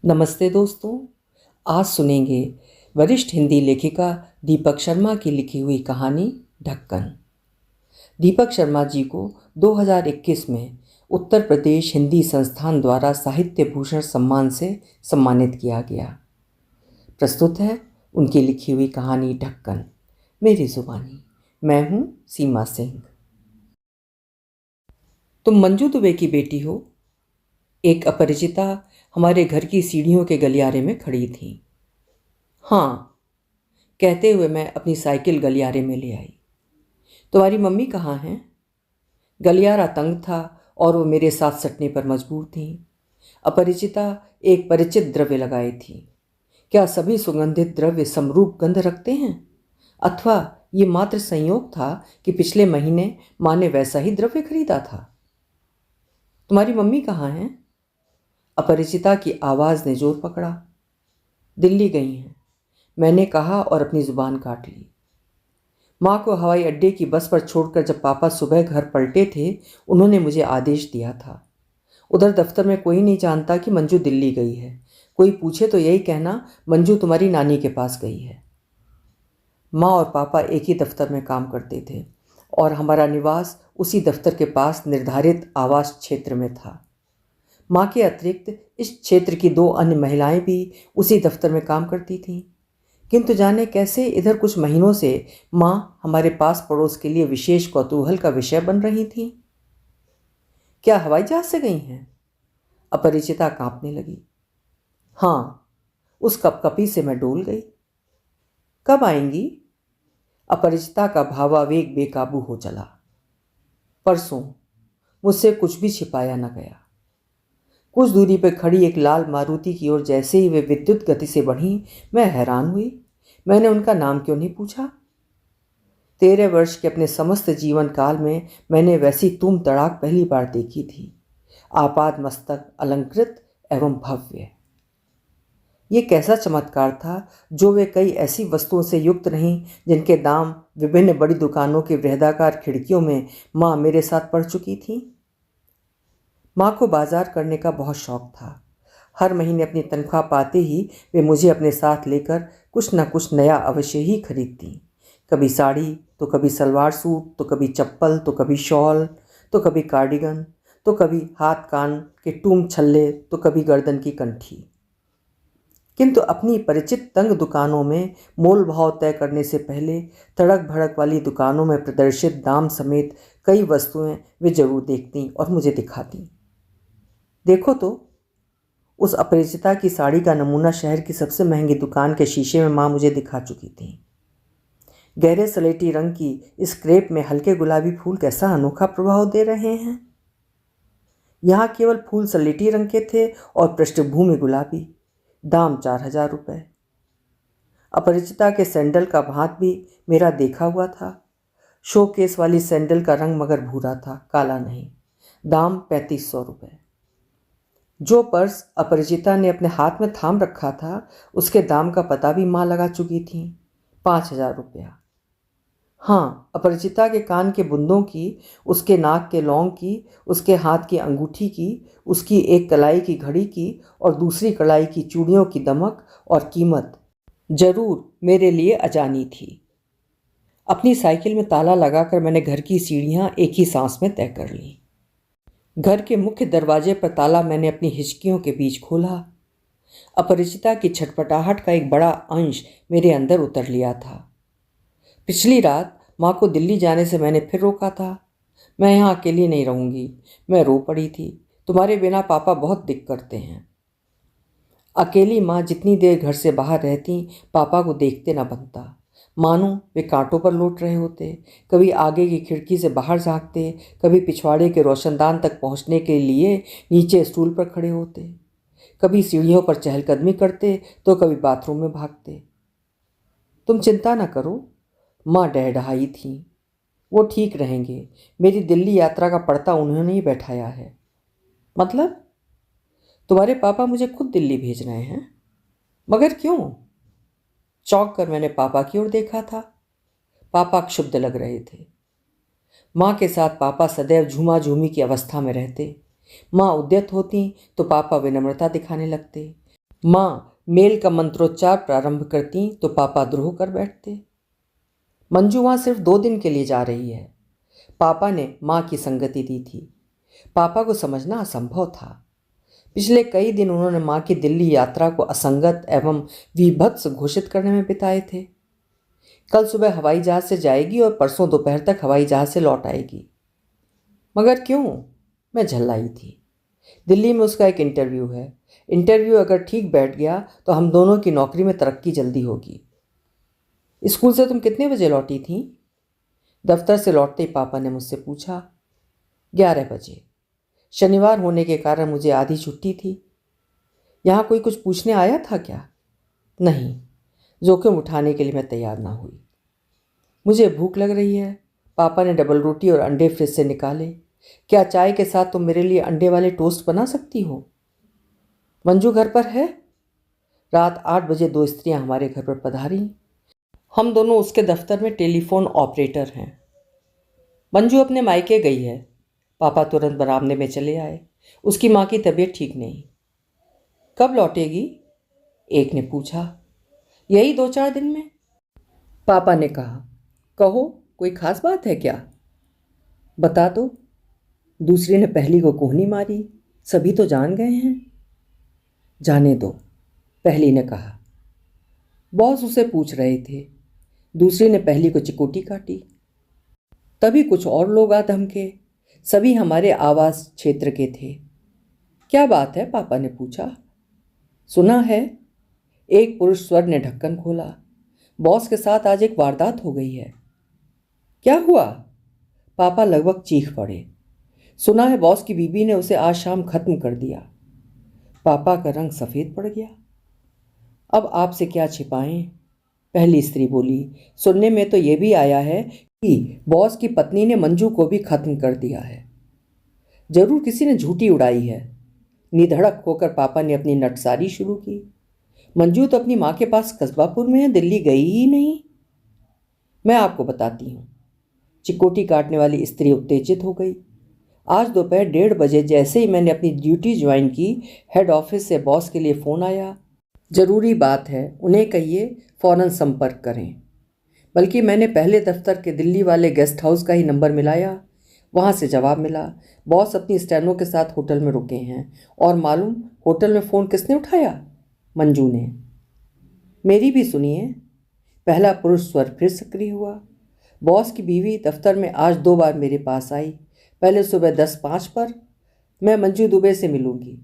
नमस्ते दोस्तों। आज सुनेंगे वरिष्ठ हिंदी लेखिका दीपक शर्मा की लिखी हुई कहानी ढक्कन। दीपक शर्मा जी को 2021 में उत्तर प्रदेश हिंदी संस्थान द्वारा साहित्य भूषण सम्मान से सम्मानित किया गया। प्रस्तुत है उनकी लिखी हुई कहानी ढक्कन, मेरी जुबानी। मैं हूँ सीमा सिंह। तुम मंजू दुबे की बेटी हो? एक अपरिचिता हमारे घर की सीढ़ियों के गलियारे में खड़ी थी। हाँ, कहते हुए मैं अपनी साइकिल गलियारे में ले आई। तुम्हारी मम्मी कहाँ हैं? गलियारा तंग था और वो मेरे साथ सटने पर मजबूर थी। अपरिचिता एक परिचित द्रव्य लगाई थी। क्या सभी सुगंधित द्रव्य समरूप गंध रखते हैं, अथवा ये मात्र संयोग था कि पिछले महीने माँ ने वैसा ही द्रव्य खरीदा था? तुम्हारी मम्मी कहाँ हैं? अपरिचिता की आवाज़ ने जोर पकड़ा। दिल्ली गई हैं, मैंने कहा और अपनी जुबान काट ली। माँ को हवाई अड्डे की बस पर छोड़कर जब पापा सुबह घर पलटे थे, उन्होंने मुझे आदेश दिया था। उधर दफ्तर में कोई नहीं जानता कि मंजू दिल्ली गई है। कोई पूछे तो यही कहना, मंजू तुम्हारी नानी के पास गई है। माँ और पापा एक ही दफ्तर में काम करते थे और हमारा निवास उसी दफ्तर के पास निर्धारित आवास क्षेत्र में था। माँ के अतिरिक्त इस क्षेत्र की 2 अन्य महिलाएं भी उसी दफ्तर में काम करती थीं, किंतु जाने कैसे इधर कुछ महीनों से माँ हमारे पास पड़ोस के लिए विशेष कौतूहल का विषय बन रही थीं। क्या हवाई जहाज से गई हैं? अपरिचिता कांपने लगी। हाँ, उस कपकपी से मैं डोल गई। कब आएंगी? अपरिचिता का भावावेग बेकाबू हो चला। परसों। मुझसे कुछ भी छिपाया न गया। कुछ दूरी पर खड़ी एक लाल मारुति की ओर जैसे ही वे विद्युत गति से बढ़ी, मैं हैरान हुई। मैंने उनका नाम क्यों नहीं पूछा? 13 वर्ष के अपने समस्त जीवन काल में मैंने वैसी तुम तड़ाक पहली बार देखी थी, आपाद मस्तक, अलंकृत एवं भव्य। ये कैसा चमत्कार था जो वे कई ऐसी वस्तुओं से युक्त रहीं जिनके दाम विभिन्न बड़ी दुकानों की वृहदाकार खिड़कियों में माँ मेरे साथ पढ़ चुकी थी। माँ को बाजार करने का बहुत शौक था। हर महीने अपनी तनख्वाह पाते ही वे मुझे अपने साथ लेकर कुछ न कुछ नया अवश्य ही खरीदती। कभी साड़ी, तो कभी सलवार सूट, तो कभी चप्पल, तो कभी शॉल, तो कभी कार्डिगन, तो कभी हाथ कान के टूम छल्ले, तो कभी गर्दन की कंठी। किंतु अपनी परिचित तंग दुकानों में मोल भाव तय करने से पहले तड़क भड़क वाली दुकानों में प्रदर्शित दाम समेत कई वस्तुएं वे जरूर देखती और मुझे दिखाती। देखो तो, उस अपरिचिता की साड़ी का नमूना शहर की सबसे महंगी दुकान के शीशे में माँ मुझे दिखा चुकी थी। गहरे सलेटी रंग की इस क्रेप में हल्के गुलाबी फूल कैसा अनोखा प्रभाव दे रहे हैं। यहाँ केवल फूल सलेटी रंग के थे और पृष्ठभूमि गुलाबी। दाम 4000 रुपये। अपरिचिता के सैंडल का भात भी मेरा देखा हुआ था। शोकेस वाली सैंडल का रंग मगर भूरा था, काला नहीं। दाम 3500 रुपये। जो पर्स अपरिचिता ने अपने हाथ में थाम रखा था, उसके दाम का पता भी माँ लगा चुकी थी। 5000 रुपया। हाँ, अपरिचिता के कान के बुंदों की, उसके नाक के लौंग की, उसके हाथ की अंगूठी की, उसकी एक कलाई की घड़ी की और दूसरी कलाई की चूड़ियों की दमक और कीमत जरूर मेरे लिए अजानी थी। अपनी साइकिल में ताला लगाकर मैंने घर की सीढ़ियाँ एक ही सांस में तय कर ली। घर के मुख्य दरवाजे पर ताला मैंने अपनी हिचकियों के बीच खोला। अपरिचिता की छटपटाहट का एक बड़ा अंश मेरे अंदर उतर लिया था। पिछली रात माँ को दिल्ली जाने से मैंने फिर रोका था। मैं यहाँ अकेली नहीं रहूँगी। मैं रो पड़ी थी। तुम्हारे बिना पापा बहुत दिक्कत करते हैं। अकेली माँ जितनी देर घर से बाहर रहती, पापा को देखते ना बनता। मानो वे कांटों पर लौट रहे होते। कभी आगे की खिड़की से बाहर झांकते, कभी पिछवाड़े के रोशनदान तक पहुंचने के लिए नीचे स्टूल पर खड़े होते, कभी सीढ़ियों पर चहलकदमी करते, तो कभी बाथरूम में भागते। तुम चिंता न करो, माँ डहडहाई थी। वो ठीक रहेंगे। मेरी दिल्ली यात्रा का पड़ता उन्होंने ही बैठाया है। मतलब? तुम्हारे पापा मुझे खुद दिल्ली भेज रहे हैं? मगर क्यों? चौंक कर मैंने पापा की ओर देखा था। पापा क्षुब्ध लग रहे थे। माँ के साथ पापा सदैव झूमा झूमी की अवस्था में रहते। माँ उद्यत होती तो पापा विनम्रता दिखाने लगते। माँ मेल का मंत्रोच्चार प्रारंभ करती तो पापा द्रोह कर बैठते। मंजू वहाँ सिर्फ 2 दिन के लिए जा रही है। पापा ने माँ की संगति दी थी। पापा को समझना असंभव था। पिछले कई दिन उन्होंने माँ की दिल्ली यात्रा को असंगत एवं विभत्स घोषित करने में बिताए थे। कल सुबह हवाई जहाज से जाएगी और परसों दोपहर तक हवाई जहाज से लौट आएगी। मगर क्यों? मैं झल्लाई थी। दिल्ली में उसका एक इंटरव्यू है। इंटरव्यू अगर ठीक बैठ गया तो हम दोनों की नौकरी में तरक्की जल्दी होगी। स्कूल से तुम कितने बजे लौटी थी? दफ्तर से लौटते ही पापा ने मुझसे पूछा। 11 बजे। शनिवार होने के कारण मुझे आधी छुट्टी थी। यहाँ कोई कुछ पूछने आया था क्या? नहीं, जोखिम उठाने के लिए मैं तैयार ना हुई। मुझे भूख लग रही है। पापा ने डबल रोटी और अंडे फ्रिज से निकाले। क्या चाय के साथ तुम मेरे लिए अंडे वाले टोस्ट बना सकती हो? मंजू घर पर है? रात 8 बजे 2 स्त्रियां हमारे घर पर पधारी। हम दोनों उसके दफ्तर में टेलीफोन ऑपरेटर हैं। मंजू अपने मायके गई है। पापा तुरंत बरामदे में चले आए। उसकी माँ की तबीयत ठीक नहीं। कब लौटेगी? एक ने पूछा। यही 2-4 दिन में। पापा ने कहा। कहो, कोई खास बात है क्या? बता दो। दूसरी ने पहली को कोहनी मारी। सभी तो जान गए हैं। जाने दो, पहली ने कहा। बॉस उसे पूछ रहे थे। दूसरी ने पहली को चिकोटी काटी। तभी कुछ और लोग आ धमके। सभी हमारे आवास क्षेत्र के थे। क्या बात है? पापा ने पूछा। सुना है? एक पुरुष स्वर ने ढक्कन खोला। बॉस के साथ आज एक वारदात हो गई है। क्या हुआ? पापा लगभग चीख पड़े। सुना है बॉस की बीबी ने उसे आज शाम खत्म कर दिया। पापा का रंग सफ़ेद पड़ गया। अब आपसे क्या छिपाएं? पहली स्त्री बोली। सुनने में तो ये भी आया है कि बॉस की पत्नी ने मंजू को भी खत्म कर दिया है। जरूर किसी ने झूठी उड़ाई है। निधड़क होकर पापा ने अपनी नटसारी शुरू की। मंजू तो अपनी माँ के पास कस्बापुर में है, दिल्ली गई ही नहीं। मैं आपको बताती हूँ। चिकोटी काटने वाली स्त्री उत्तेजित हो गई। आज दोपहर 1:30 बजे जैसे ही मैंने अपनी ड्यूटी ज्वाइन की, हेड ऑफिस से बॉस के लिए फ़ोन आया। ज़रूरी बात है, उन्हें कहिए फ़ौरन संपर्क करें। बल्कि मैंने पहले दफ्तर के दिल्ली वाले गेस्ट हाउस का ही नंबर मिलाया। वहाँ से जवाब मिला, बॉस अपनी स्टेनो के साथ होटल में रुके हैं। और मालूम होटल में फ़ोन किसने उठाया? मंजू ने। मेरी भी सुनिए। पहला पुरुष स्वर फिर सक्रिय हुआ। बॉस की बीवी दफ्तर में आज 2 बार मेरे पास आई। पहले सुबह 10:05 पर। मैं मंजू दुबे से मिलूंगी।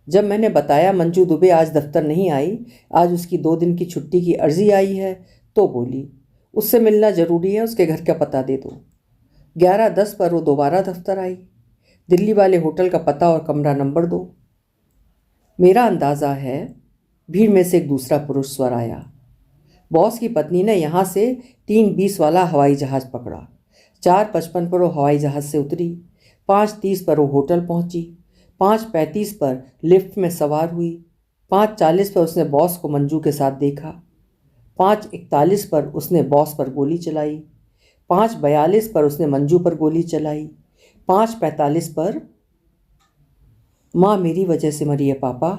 जब मैंने बताया मंजू दुबे आज दफ्तर नहीं आई, आज उसकी 2 दिन की छुट्टी की अर्जी आई है, तो बोली उससे मिलना ज़रूरी है, उसके घर का पता दे दो। 11:10 पर वो दोबारा दफ्तर आई। दिल्ली वाले होटल का पता और कमरा नंबर दो। मेरा अंदाज़ा है भीड़ में से एक दूसरा पुरुष स्वर आया। बॉस की पत्नी ने यहाँ से 3:20 वाला हवाई जहाज़ पकड़ा। 4:55 पर वो हवाई जहाज़ से उतरी। 5:30 पर वो होटल पहुँची। 5:35 पर लिफ्ट में सवार हुई। 5:40 पर उसने बॉस को मंजू के साथ देखा। 5:41 पर उसने बॉस पर गोली चलाई। 5:42 पर उसने मंजू पर गोली चलाई। 5:45 पर माँ मेरी वजह से मरी है पापा।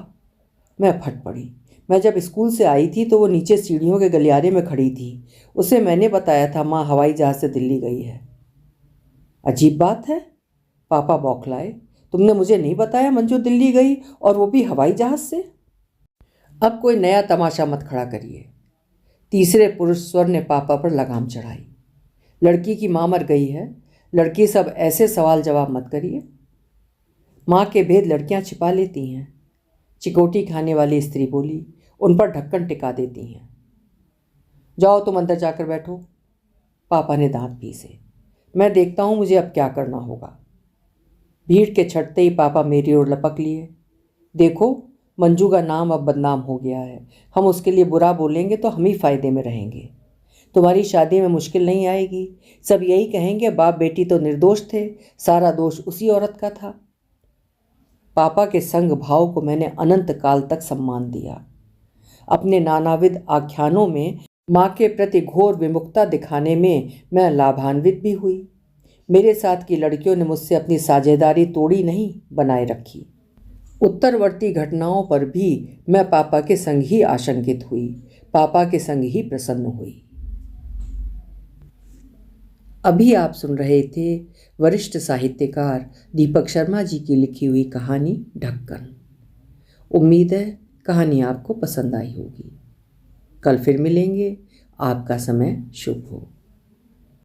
मैं फट पड़ी। मैं जब स्कूल से आई थी तो वो नीचे सीढ़ियों के गलियारे में खड़ी थी। उसे मैंने बताया था माँ हवाई जहाज़ से दिल्ली गई है। अजीब बात है, पापा बौखलाए। तुमने मुझे नहीं बताया मंजू दिल्ली गई, और वो भी हवाई जहाज़ से? अब कोई नया तमाशा मत खड़ा करिए। तीसरे पुरुष स्वर ने पापा पर लगाम चढ़ाई। लड़की की माँ मर गई है। लड़की सब ऐसे सवाल जवाब मत करिए। माँ के भेद लड़कियाँ छिपा लेती हैं। चिकोटी खाने वाली स्त्री बोली। उन पर ढक्कन टिका देती हैं। जाओ तुम अंदर जाकर बैठो। पापा ने दांत पीसे। मैं देखता हूँ मुझे अब क्या करना होगा। भीड़ के छटते ही पापा मेरी ओर लपक लिए। देखो, मंजू का नाम अब बदनाम हो गया है। हम उसके लिए बुरा बोलेंगे तो हम ही फायदे में रहेंगे। तुम्हारी शादी में मुश्किल नहीं आएगी। सब यही कहेंगे बाप बेटी तो निर्दोष थे, सारा दोष उसी औरत का था। पापा के संग भाव को मैंने अनंत काल तक सम्मान दिया। अपने नानाविध आख्यानों में माँ के प्रति घोर विमुखता दिखाने में मैं लाभान्वित भी हुई। मेरे साथ की लड़कियों ने मुझसे अपनी साझेदारी तोड़ी नहीं, बनाए रखी। उत्तरवर्ती घटनाओं पर भी मैं पापा के संग ही आशंकित हुई, पापा के संग ही प्रसन्न हुई। अभी आप सुन रहे थे वरिष्ठ साहित्यकार दीपक शर्मा जी की लिखी हुई कहानी ढक्कन। उम्मीद है कहानी आपको पसंद आई होगी। कल फिर मिलेंगे। आपका समय शुभ हो।